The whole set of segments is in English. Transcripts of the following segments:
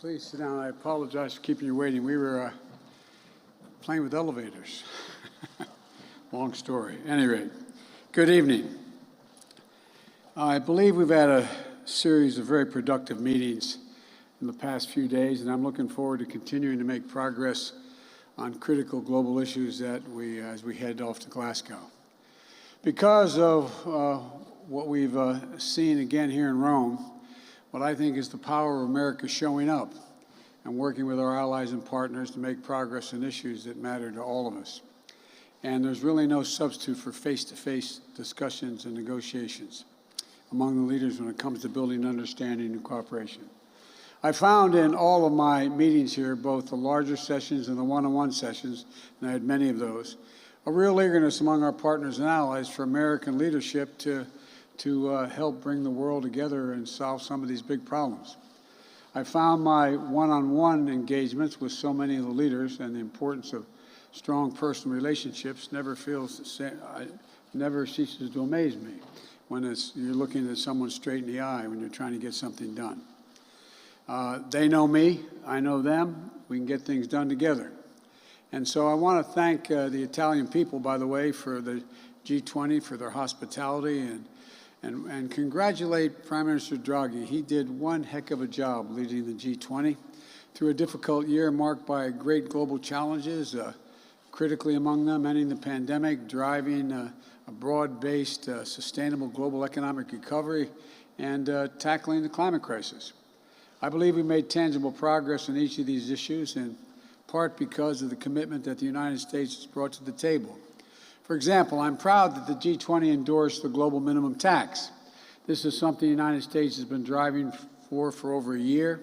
Please sit down. I apologize for keeping you waiting. We were playing with elevators. Long story. At any rate, good evening. I believe we've had a series of very productive meetings in the past few days, and I'm looking forward to continuing to make progress on critical global issues as we head off to Glasgow. Because of what we've seen again here in Rome, what I think is the power of America showing up and working with our allies and partners to make progress on issues that matter to all of us. And there's really no substitute for face-to-face discussions and negotiations among the leaders when it comes to building understanding and cooperation. I found in all of my meetings here, both the larger sessions and the one-on-one sessions, and I had many of those, a real eagerness among our partners and allies for American leadership to help bring the world together and solve some of these big problems. I found my one-on-one engagements with so many of the leaders and the importance of strong personal relationships never ceases to amaze me when you're looking at someone straight in the eye when you're trying to get something done. They know me, I know them, we can get things done together. And so I want to thank the Italian people, by the way, for the G20, for their hospitality, and congratulate Prime Minister Draghi. He did one heck of a job leading the G20 through a difficult year marked by great global challenges, critically among them ending the pandemic, driving a broad-based, sustainable global economic recovery, and tackling the climate crisis. I believe we made tangible progress on each of these issues, in part because of the commitment that the United States has brought to the table. For example, I'm proud that the G20 endorsed the global minimum tax. This is something the United States has been driving for over a year,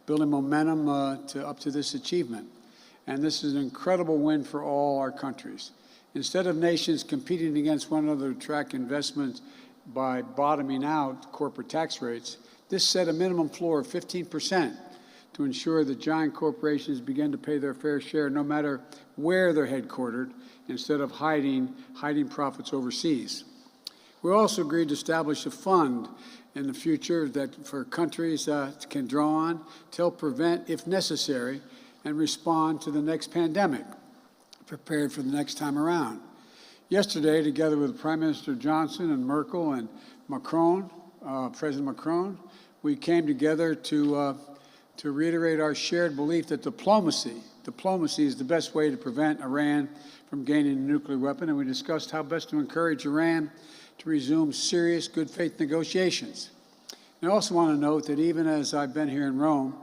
building momentum up to this achievement. And this is an incredible win for all our countries. Instead of nations competing against one another to attract investment by bottoming out corporate tax rates, this set a minimum floor of 15% to ensure that giant corporations begin to pay their fair share no matter where they're headquartered, instead of hiding profits overseas. We also agreed to establish a fund in the future that for countries can draw on to help prevent, if necessary, and respond to the next pandemic, prepared for the next time around. Yesterday, together with Prime Minister Johnson and Merkel and Macron, President Macron, we came together to reiterate our shared belief that diplomacy is the best way to prevent Iran from gaining a nuclear weapon, and we discussed how best to encourage Iran to resume serious good faith negotiations. And I also want to note that even as I've been here in Rome,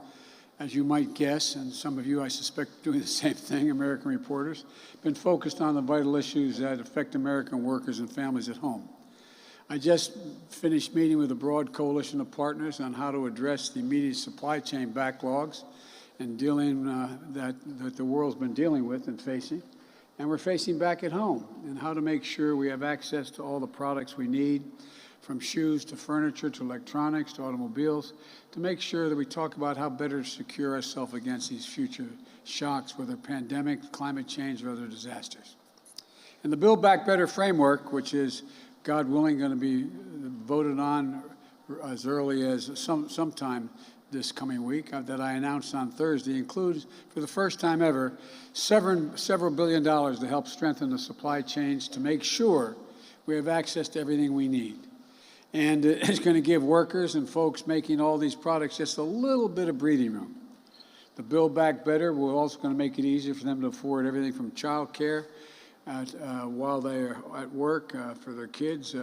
as you might guess, and some of you I suspect doing the same thing, American reporters, been focused on the vital issues that affect American workers and families at home. I just finished meeting with a broad coalition of partners on how to address the immediate supply chain backlogs and that the world's been dealing with and facing, and we're facing back at home, and how to make sure we have access to all the products we need, from shoes to furniture to electronics to automobiles, to make sure that we talk about how better to secure ourselves against these future shocks, whether pandemic, climate change, or other disasters. And the Build Back Better framework, which is, God willing, going to be voted on as early as sometime this coming week, that I announced on Thursday, includes, for the first time ever, several billion dollars to help strengthen the supply chains to make sure we have access to everything we need. And it's going to give workers and folks making all these products just a little bit of breathing room. The Build Back Better will also going to make it easier for them to afford everything from child care while they're at work for their kids,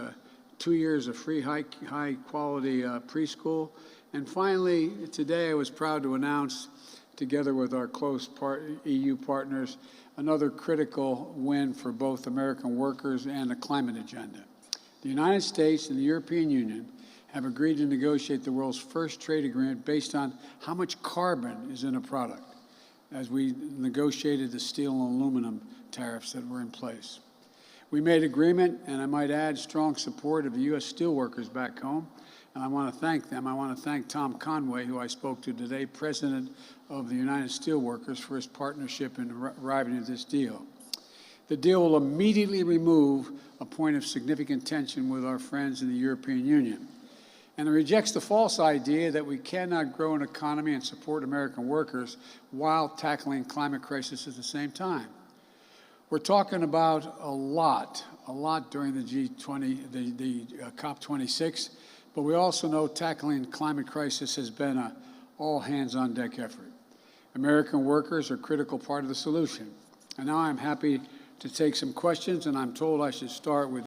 2 years of free high-quality preschool. And finally, today I was proud to announce, together with our close EU partners, another critical win for both American workers and the climate agenda. The United States and the European Union have agreed to negotiate the world's first trade agreement based on how much carbon is in a product, as we negotiated the steel and aluminum tariffs that were in place. We made agreement, and I might add, strong support of the U.S. steelworkers back home, and I want to thank them. I want to thank Tom Conway, who I spoke to today, President of the United Steelworkers, for his partnership in arriving at this deal. The deal will immediately remove a point of significant tension with our friends in the European Union. And it rejects the false idea that we cannot grow an economy and support American workers while tackling climate crisis at the same time. We're talking about a lot during the G20, the COP26, but we also know tackling climate crisis has been a all-hands-on-deck effort. American workers are a critical part of the solution. And now I'm happy to take some questions, and I'm told I should start with